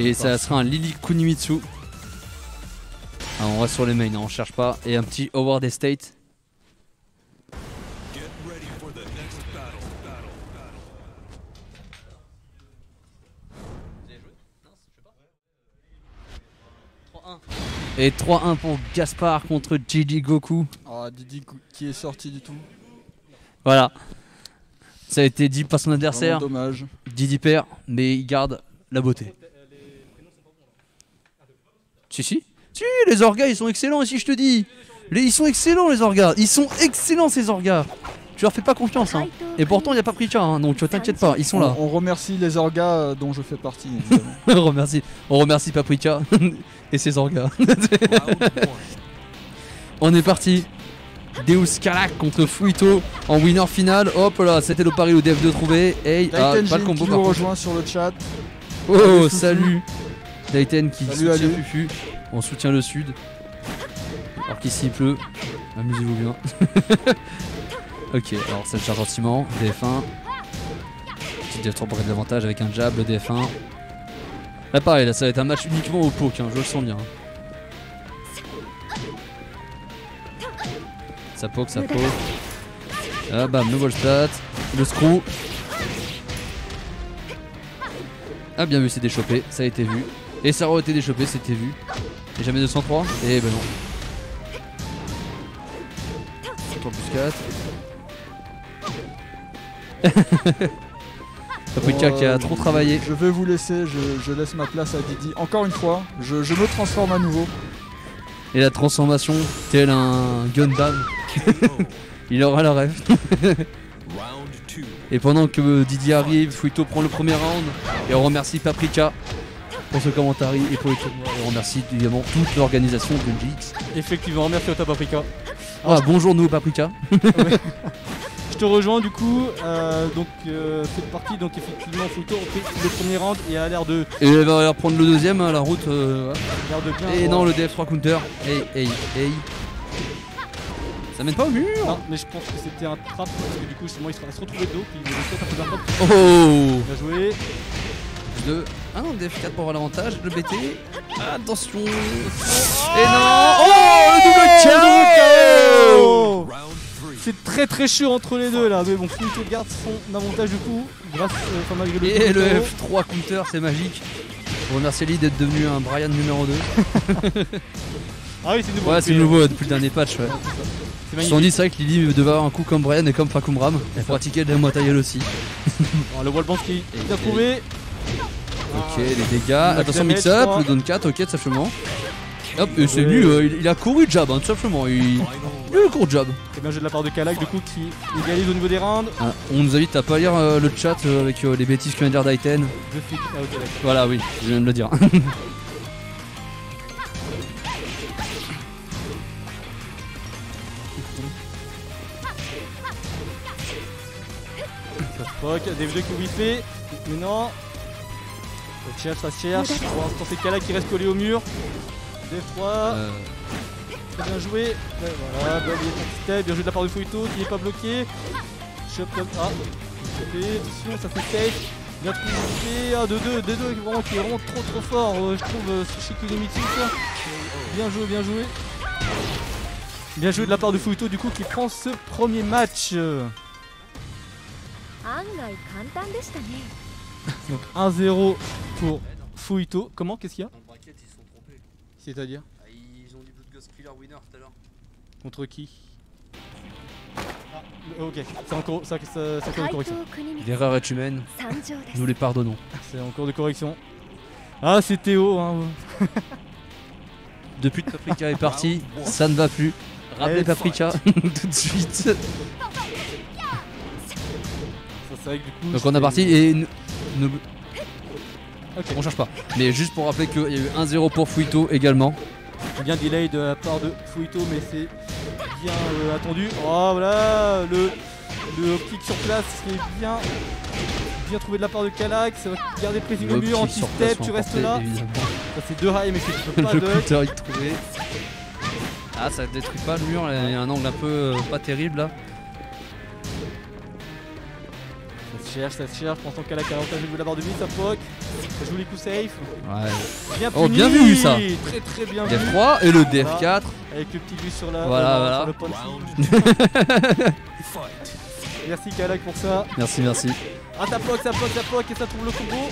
Et ça sera un Lily Kunimitsu. Ah, on reste sur les mains, hein, on cherche pas. Et un petit Howard Estate. Et 3-1 pour Gaspard contre Didi Goku. Ah, Didi qui est sorti du tout. Voilà. Ça a été dit par son adversaire. Dommage. Didi perd, mais il garde la beauté. Si, les orgas ils sont excellents ici, je te dis. Ils sont excellents les orgas. Ils sont excellents ces orgas. Tu leur fais pas confiance, hein. Et pourtant il n'y a pas Paprika, hein, donc t'inquiète pas, ils sont là. On remercie les orgas dont je fais partie. on remercie Paprika et ses orgas. On est parti. Deus Kalak contre Fuito en winner final. Hop là, c'était le pari au DF2 trouvé. Hey, pas le combo qui par nous contre. rejoint sur le chat. Oh, salut Daiten qui salut, soutient Fufu. On soutient le sud. Alors qu'ici il pleut. Amusez-vous bien. Ok, alors ça le charge gentiment. DF1. Petit DF3 pour gagner l'avantage avec un jab, le DF1. Là pareil, là ça va être un match uniquement au poke, hein, je le sens bien. Ça poke. Ah bam, nouveau stat. Le screw. Ah bien vu, c'est déchopé, ça a été vu. Et ça aurait été déchopé, c'était vu. Et jamais 203. Et ben non. 3 plus 4. Paprika qui a trop travaillé. Je vais vous laisser, je laisse ma place à Didi. Encore une fois, je me transforme à nouveau. Et la transformation, tel un Gundam. Il aura la rêve. Et pendant que Didi arrive, Fuito prend le premier round. Et on remercie Paprika pour ce commentaire et pour les tournois. Et on remercie évidemment toute l'organisation de GX. Effectivement, merci à toi Paprika. Ah, bonjour nous Paprika. Je te rejoins du coup, cette partie, donc effectivement Fuito fait le premier round et a l'air de... Et elle va reprendre le deuxième, hein, la route. L'air de bien et non, le DF3 counter. Hey. Ça mène pas au mur. Non, mais je pense que c'était un trap parce que du coup sinon il se retrouver de dos puis il va peut-être un peu d'un trap. Oh, bien joué. Ah non, DF4 pour avoir l'avantage, le BT. Attention. Et non. Oh, le double KO. C'est très chaud entre les deux là, mais bon, Fuito garde son avantage du coup, grâce malgré le et le F3 counter, c'est magique. On remercie Lee d'être devenu un Brian numéro 2. Ah oui, c'est nouveau. Ouais, c'est nouveau depuis le dernier patch. Ouais. Ils se sont dit, c'est vrai que Lily devait avoir un coup comme Brian et comme Fakumram. Elle pratiquait le Muay aussi. Alors, le wallband qui a trouvé. Ok, les dégâts. Attention, mix-up, le down 4, ok, tout simplement. Hop, et c'est venu, il a couru jab, hein, tout simplement. Il a couru jab. C'est bien joué de la part de Kalak, du coup, qui égalise au niveau des rounds. Ah, on nous invite à pas lire le chat avec les bêtises que vient de dire Daiten. Voilà, oui, je viens de le dire. DF2 qui oublie fait. Mais non. Ça cherche. Pour l'instant, c'est Kalak qui reste collé au mur. DF3. Très bien joué. Ouais, voilà, bien joué de la part de Fuito qui n'est pas bloqué. Shop comme ça. Attention, ça fait safe. Bien trouvé. Ah, D2 vraiment, qui est vraiment trop fort. Je trouve chez Kunimitsu. Bien joué. Bien joué de la part de Fuito du coup qui prend ce premier match. Donc 1-0 pour Fuito. Comment? Qu'est-ce qu'il y a? Dans le bracket, ils se sont trompés. C'est-à-dire? Ils ont dit Blood Ghost Killer winner tout à l'heure. Contre qui? Ah, ok, c'est encore de correction. L'erreur est humaine, nous les pardonnons. C'est en cours de correction. Ah, c'est Théo. Hein. Depuis que Paprika est parti, ça ne va plus. Rappelez Paprika tout de suite. Vrai que du coup, donc on a parti et okay. On cherche pas. Mais juste pour rappeler qu'il y a eu 1-0 pour Fuito également. Bien delay de la part de Fuito, mais c'est bien attendu. Oh voilà, le kick sur place, c'est bien trouvé de la part de Kalak. Ça va garder prise au mur, anti-step, tu restes là. Évidemment. Ça fait 2 high, mais tu peux pas le counter il trouvé. Ah, ça détruit pas le mur, il y a un angle un peu pas terrible là. Ça se cherche. Pour l'instant, Kalak a l'avantage de la barre de vie, ça poke. Ça joue les coups safe. Ouais. Bien Oh, puni. bien vu, ça. Très très bien vu. DF3 et le DF4. Avec le petit lui sur la. Voilà. Sur le punch. Merci Kalak pour ça. Merci. Ah, ça poke et ça trouve le combo.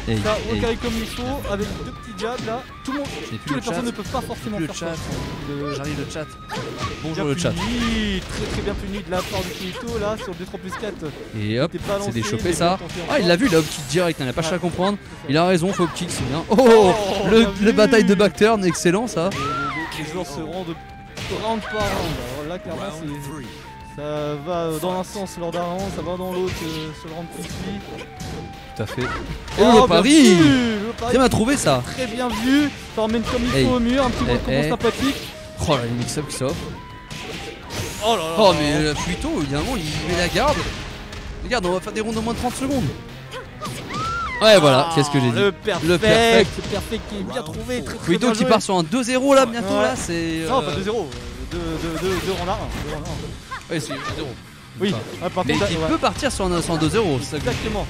Hey, Ça hey. carré comme il faut avec deux petits jabs là. Tout le monde, J'ai plus toutes le les personnes chat. ne peuvent pas forcément Le faire chat. ça. J'arrive le chat. Bien Bonjour le chat. puni, très bien puni de la part de Kirito là sur le 2-3+4. Et hop, T'es pas c'est lancé, déchopé mais ça. bon, t'en fais Ah, il encore. l'a vu, il a kick direct, il n'a pas cherché à comprendre. Il a raison, faut kick, c'est bien. Oh, Oh, bien le vu. bataille de backturn, excellent ça. Les joueurs se rendent round par round. Alors là clairement ça va dans un sens lors d'un round, ça va dans l'autre sur le round qui suit. Tout à fait. Oh, Oh, le pari. bien vu, le pari Tiens, m'a trouvé ça. très bien vu. Ça emmène comme il Hey. faut au mur, un petit Hey, combo hey. sympathique. Oh là, les mix-up qui s'offrent. Oh là là. Oh, mais Fuito, évidemment, il met la garde. Regarde, on va faire des rounds au moins de 30 secondes. Ouais, voilà, qu'est-ce que j'ai dit. Le perfect. Le perfect. Le perfect qui est bien trouvé. Très, très Fuito bien qui joué. part sur un 2-0 là, bientôt Ouais. là, c'est. Non, pas 2-0. 2 en a 1. Ouais, c'est 2-0. Oui, ah, par Mais contre, il ouais. peut partir sur un 2-0, c'est ça que Exactement.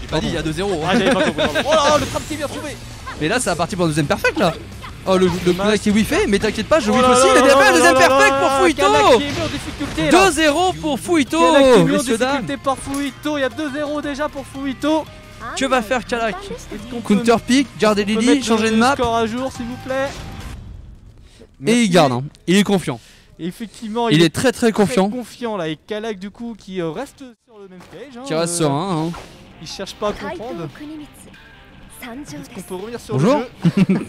j'ai pas dit, il y a 2-0. Ah, j'avais pas compris. Oh là là, le trap qui est bien trouvé. Mais là, ça va partir pour un deuxième perfect là. Oh, le Dommage. qui est whiffé, mais t'inquiète pas, je Oh whiff là aussi. là Il a là déjà fait là un deuxième là là perfect là pour là, Fuito. Kalak qui est mis en difficulté là. 2-0 pour Fuito, Kalak qui est mis en messieurs dames. difficulté par Fuito. Il y a 2-0 déjà pour Fuito. Que va faire Kalak? Est-ce qu'on peut- Counter pick, garder on peut Lily, mettre changer de le map. score à jour s'il vous plaît. Et il Merci. garde, hein. Il est confiant. Et effectivement, Il est très confiant. Très confiant là. Et Kalak du coup qui reste sur le même stage. Qui reste serein. Hein. Il cherche pas à comprendre. Est-ce qu'on peut revenir sur Bonjour. le jeu?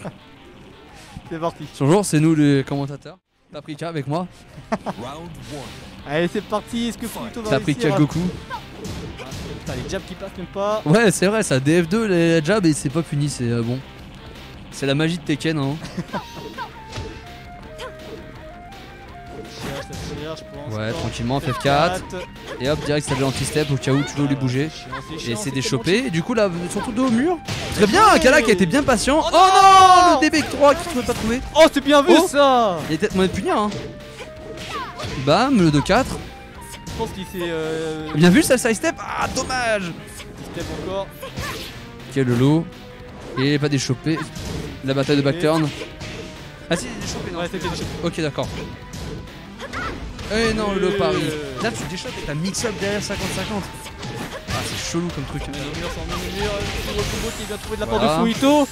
C'est parti. Bonjour, c'est nous les commentateurs. Paprika avec moi. Allez, c'est parti. Est-ce que Fuito va Paprika réussir à- Goku. Putain, les jabs qui passent même pas. Ouais, c'est vrai, ça DF2, les jabs et c'est pas puni, c'est bon. C'est la magie de Tekken. Hein. Ça cherche pour l'instant. Ouais, tranquillement, FF4. Et hop, direct, ça fait l'anti-step au cas où tu veux les bouger. Et essayer de les choper. Et du coup, là, surtout dos au mur. Très bien, Kalak a été bien patient. Oh non, le DB3 qui ne pouvait pas trouver. Oh, c'est bien vu Oh. ça. Il était moyen de punir. Hein. Bam, le 2-4. Je pense qu'il s'est. Bien vu, ça side step. Ah, dommage. Step encore. Ok, le lot. Et il est pas déchopé. La bataille de backturn. Ah, si, il est déchopé, non. Ouais, c'était des Ok, d'accord. Eh non, le pari. Là, tu déchopes et t'as mix-up derrière 50-50. Ah, c'est chelou comme truc. Au mur, sans mur, le combo qui est bien trouvé de la part Voilà. de Fuito.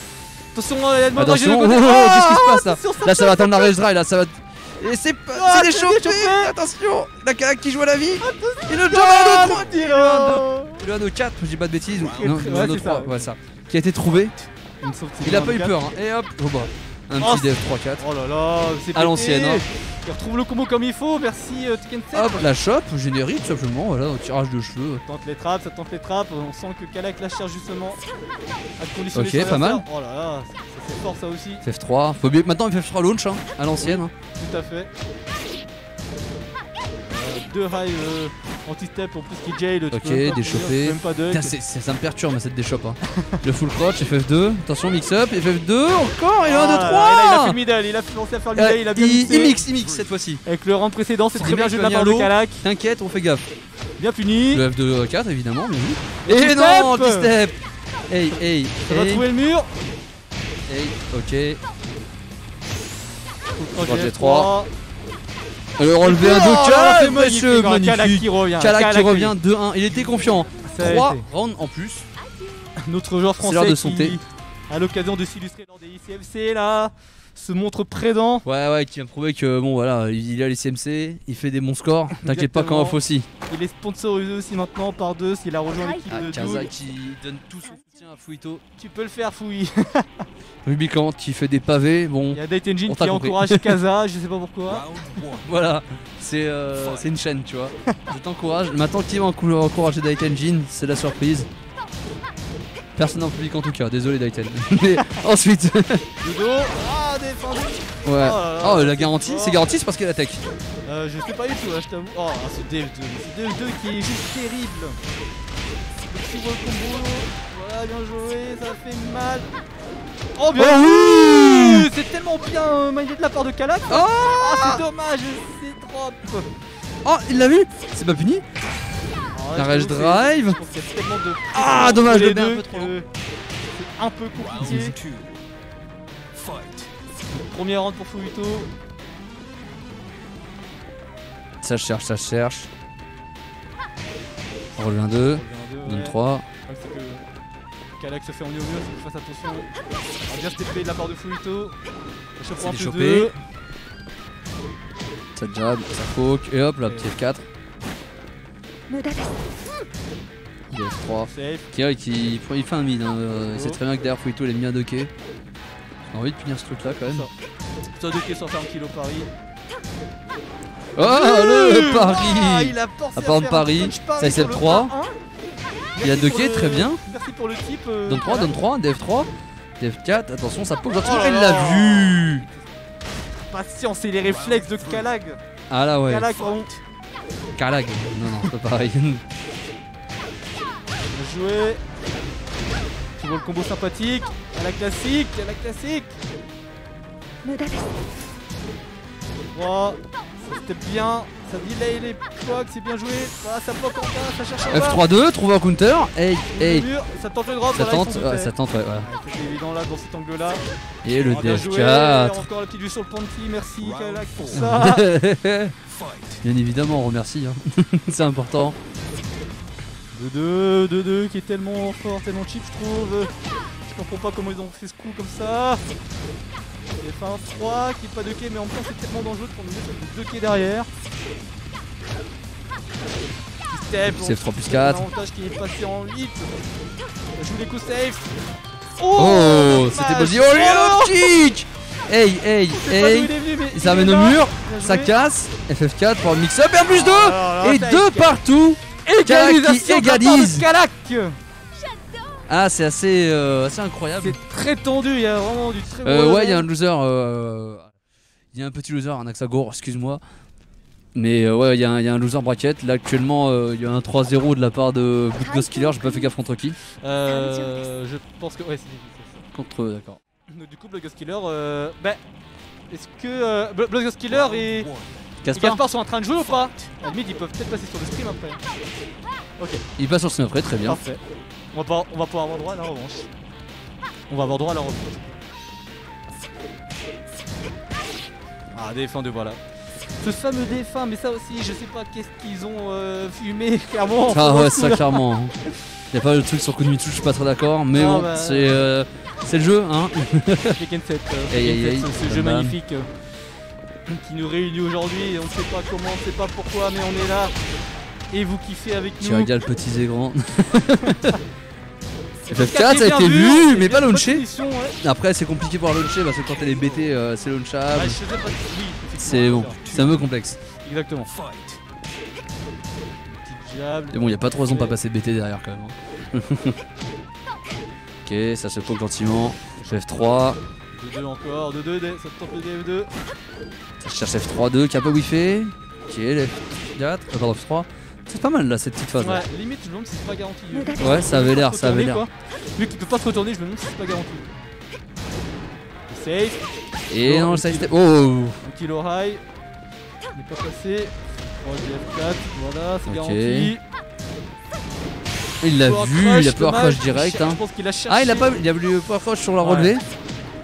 Attention, il y a le mode Attention, de côté. oh, qu'est-ce qui se passe là? Attention, Là, ça va attendre la rage dry, là, ça va. Et c'est Ah, c'est c'est déchopé. déchopé. Attention, la Kalak qui joue à la vie. Et le jump Ah, à 2-3. le tir. Le 1 4, je dis pas de bêtises. Ok, Non, ouais, le 1 c'est 3, ça. ouais, ça. Qui a été trouvé. Il me semble que c'est Il a pas eu 24. peur, hein. Et hop, oh bah. Un Oh, petit DF 3-4. Oh là là, c'est À l'ancienne, hein. Il retrouve le combo comme il faut, merci Tekken 7. Hop, la chope, générique tout simplement, voilà, au tirage de cheveux. Ça tente les trappes, on sent que Kalak la cherche justement à conditionner Ok, son pas mal. adversaire. Oh là là, c'est fort ça aussi, FF3, faut bien. Maintenant, FF3 launch, hein, à l'ancienne. Hein. tout à fait. Deux high anti-step en plus qui jail, tu Ok, peux même pas déchopé. courir, tu peux même pas duck. Putain, ça me perturbe cette déchoppe. Hein. Le full crotch, FF2, attention, mix-up, FF2, encore, et le 1, 2, 3 là, il a fait le middle, il a commencé à faire le middle, il a bien mixé. il mixe cette fois-ci. Avec le round précédent, c'est C'est très bien bien joué de la qu'il part va de venir Kalak. T'inquiète, on fait gaffe. Bien puni. Le F2 4 évidemment, bien vu. Le Et petit non, step. petit step. Hey, Ça va trouver le mur. hey, ok. Projet 3. Le relevé un 2 Oh, 4, c'est magnifique. Kalak magnifique. qui revient. Kalak qui revient 2-1, il était confiant. Ça a 3 été. rounds en plus. Notre joueur C'est l'heure français de son thé. qui, à l'occasion de s'illustrer lors des ICMC là, se montre présent. Ouais, qui vient prouver que bon voilà, il a les CMC, il fait des bons scores. T'inquiète pas qu'en off aussi. Il est sponsorisé aussi maintenant par deux s'il a rejoint l'équipe Ah, de Kaza Doug. qui donne tout son soutien à Fuito. Tu peux le faire, Fouille. Rubicant qui fait des pavés, bon Il y a Date Engine On qui t'a compris. encourage Kaza, je sais pas pourquoi. voilà, c'est une chaîne tu vois. Je t'encourage, maintenant qui va encourager Date Engine, c'est la surprise. Personne dans le public en tout cas, désolé Daiten. Mais ensuite, Ludo, ah défendu. ouais. là là, Oh la c'est garantie, fort. c'est garanti, c'est parce qu'elle attaque. Je sais pas du tout, là, je t'avoue. Oh, ce DF2, ce DF2 qui est juste terrible. Le petit wall combo, voilà, bien joué, ça fait mal. Oh bien Oh vu. C'est tellement bien manié de la part de Kalak. Oh, Ah c'est dommage, c'est drop. oh il l'a vu. C'est pas puni. Alors là, La je rage trouve que drive. je pense qu'il y a tellement de Ah, dommage, les je l'ai un deux peu trop que c'est un peu compliqué. Premier round pour Fuyuto. Ça cherche, ça cherche. On revient 2, donne 3. C'est que Kalak se fait emmener au mur, il faut que fasse attention. On va bien stepper de la part de Fuyuto. Il chope C'est un peu déchopé. 2. Ça jab, ça poke, et hop là, petit F4. Il est F3. Safe. Kira qui il fait un mid, hein. Il sait très bien que derrière Fuyuto il est mis à docker. J'ai envie de punir ce truc là quand même. Soit de quai, soit faire un kilo pari. Oh le Ah, pari. il a pensé À part le pari, ça c'est c'est 3. Il a docké, très bien. Merci pour le type. Donne 3, donne 3, DF3, DF4, attention ça poke gentiment, Oh là il là. l'a vu. Patience et les réflexes de Kalag. Ah là ouais, Kalag, pardon. Kalag. Non non, c'est pas pareil. Bien joué. Tu vois le combo sympathique. À la classique, à la classique. 3. Ça step bien. Ça delay les pocs, c'est bien joué. Ah, ça bloque en bas, ça cherche en bas. F3-2, trouve un counter. Hey, hey. Le mur, ça tente le drop. Ça voilà, ils tente, sont ouais, doutés. ça tente, ouais, voilà. C'était évident là, dans cet angle là. Et le Bien joué. DF4. Encore la petite vue sur le panty, merci Kalak pour ça. Bien évidemment, on remercie. Hein. C'est important. 2-2 qui est tellement fort, tellement cheap je trouve. Je comprends pas comment ils ont fait ce coup comme ça. Et fin 3 qui est pas de quai mais en même temps c'est tellement dangereux de prendre deux quais derrière. Step, C'est F3 plus 4. L'avantage qui est passé en 8. Joue les coups safe. Oh, c'était pas dit. Oh, le kick. Hey, hey, hey. Ça amène au mur, ça casse. FF4 pour le mix-up et un plus 2. Et 2 partout. Kalak qui égalise. Kalak. Ah, c'est assez incroyable. C'est très tendu, il y a vraiment du très gros. Ouais, il y a un loser. Il y a un petit loser, un Axagor, excuse-moi. Mais ouais, il y a un loser bracket. Là, actuellement, il y a un 3-0 de la part de Blood Ghost Killer. J'ai pas fait gaffe contre qui. Je pense que. Ouais, c'est Contre eux, d'accord. donc, du coup, Blood Ghost Killer. Est-ce que Blood Ghost Killer et Gaspard sont en train de jouer ou pas? À la limite, ils peuvent peut-être passer sur le stream après. Ok, Il passe sur le stream après, très bien. parfait. On va pouvoir avoir droit à la revanche. On va avoir droit à la revanche. Ah, DF1 voilà. Ce fameux DF1, mais ça aussi, je sais pas qu'est-ce qu'ils ont fumé, clairement. Ah ouais, ça clairement. Hein. Y a pas le truc sur Kunimitsu, je suis pas trop d'accord. Mais Non, bon, bah, c'est le jeu, hein. Tekken 7, Aïe, aïe, aïe. ce jeu Bam, bam. magnifique qui nous réunit aujourd'hui. On ne sait pas comment, on ne sait pas pourquoi, mais on est là. Et vous kiffez avec nous. Tu régales petits et grands. FF4 FF4 ça a été vu, mais pas launché. Ouais. Après, c'est compliqué pour launcher parce que quand elle est BT, c'est launchable. Ouais, je sais pas, oui, effectivement, C'est bon, d'accord. c'est un peu complexe. Exactement. Petite jab. Mais bon, y a pas 3 ans pas passer BT derrière quand même. Hein. Ok, ça se poke gentiment. F3, 2-2 encore, 2-2, ça tente le DF2. ça cherche F3-2 qui a pas wiffé. Ok, F4, pardon F3. C'est pas mal là cette petite phase. Ouais, limite, je me demande si c'est pas garanti. Ouais, ça avait l'air, ça avait l'air. Vu qu'il peut pas se retourner, je me demande si c'est pas garanti. Safe. Et non, le side step. Oh! Un kilo high. Il n'est pas passé. Oh, DF4, voilà, c'est Ok. garanti. Il l'a Power vu, crush, il a power dommage. crush direct. Hein. Je pense qu'il a cherché. Ah, il a voulu power crush sur la Ouais. relevée.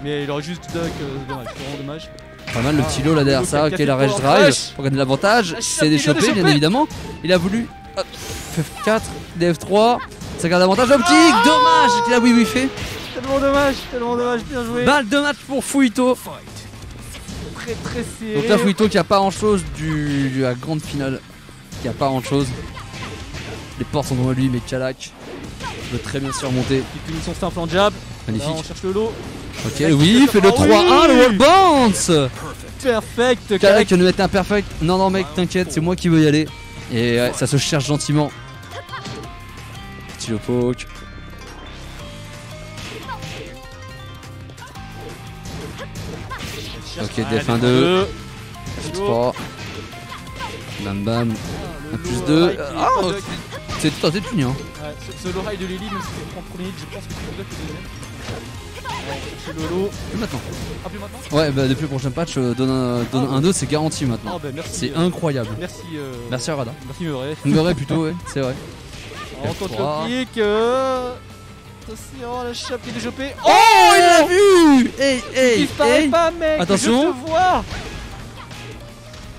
Mais il aurait juste duck, c'est dommage, c'est vraiment dommage. Pas mal le petit lot là derrière le ça. Ok, café la rage power drive crush. pour gagner l'avantage. La C'est chope, déchopé, il vient de bien choper. évidemment. Il a voulu. Hop, F4, DF3. Ça garde l'avantage optique. Dommage qu'il a oui fait. Tellement dommage, bien joué. Balle de match pour Fuyuto. Très très serré. Donc là, Fuyuto qui a pas grand chose de la grande finale. Qui a pas grand chose. Les portes sont devant lui, mais Kalak peut très bien se remonter. Petite punition simple en jab. Là, on Magnifique. cherche le lot. Ok, oui, il fait le Ah oui. 3-1, le wall bounce. Perfect. Kalak qui nous mettait un perfect. Non, non, mec, t'inquiète, c'est moi qui veux y aller. Et ouais, ça se cherche gentiment. Petit poke. Ok, DF1 2. F3. Bam bam. Un plus 2. Ah, c'est tenté de punir. Hein. Ouais, ce low high de Lily, même si c'est 30 minutes, je pense que tu peux duck le deuxième. C'est Lolo. Plus maintenant. Ah, plus maintenant. Ouais, bah depuis le prochain patch, donne un 2, c'est garanti maintenant. Ah, bah merci. C'est incroyable. Merci. Merci Arada. Merci Murray. Murray plutôt, ouais, c'est vrai. On tente F3. le clic. Attention, la chape qui est développée. Oh, il l'a vu. Hey, Il hey, disparaît hey. pas, mec. Attention. Je te vois.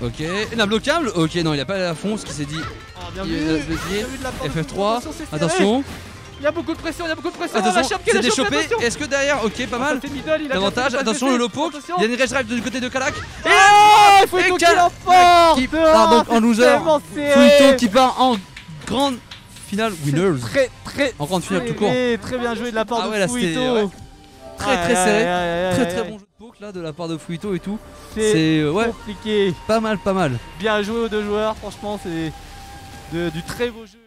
Ok, inablocable. Ok, non, il a pas allé à fond, ce qu'il s'est dit. Oh, bien Il vu. a Bien vu de la part de FF3. Attention, c'est serré. Attention, Il y a beaucoup de pression, il y a beaucoup de pression. La attention, chape qui c'est est déchopée. déchopé. Attention. Est-ce que derrière, ok, pas mal. Ça fait middle, il a L'avantage, bien fait de attention passer. le low poke. Attention. Il y a une rage drive du côté de Kalak. Ah, il faut Et qu'il Kalak l'emporte. qui part donc en loser. Tellement serré. Fuito qui part en grande finale winners. Très En grande finale tout court. Très bien joué de la part Ah de ouais, là, c'était, Fuito. ouais. Très très serré. Très très bon bon jeu de poke là de la part de Fuito et tout. C'est C'est ouais, compliqué. pas mal, pas mal. Bien joué aux deux joueurs, franchement, c'est du très beau jeu.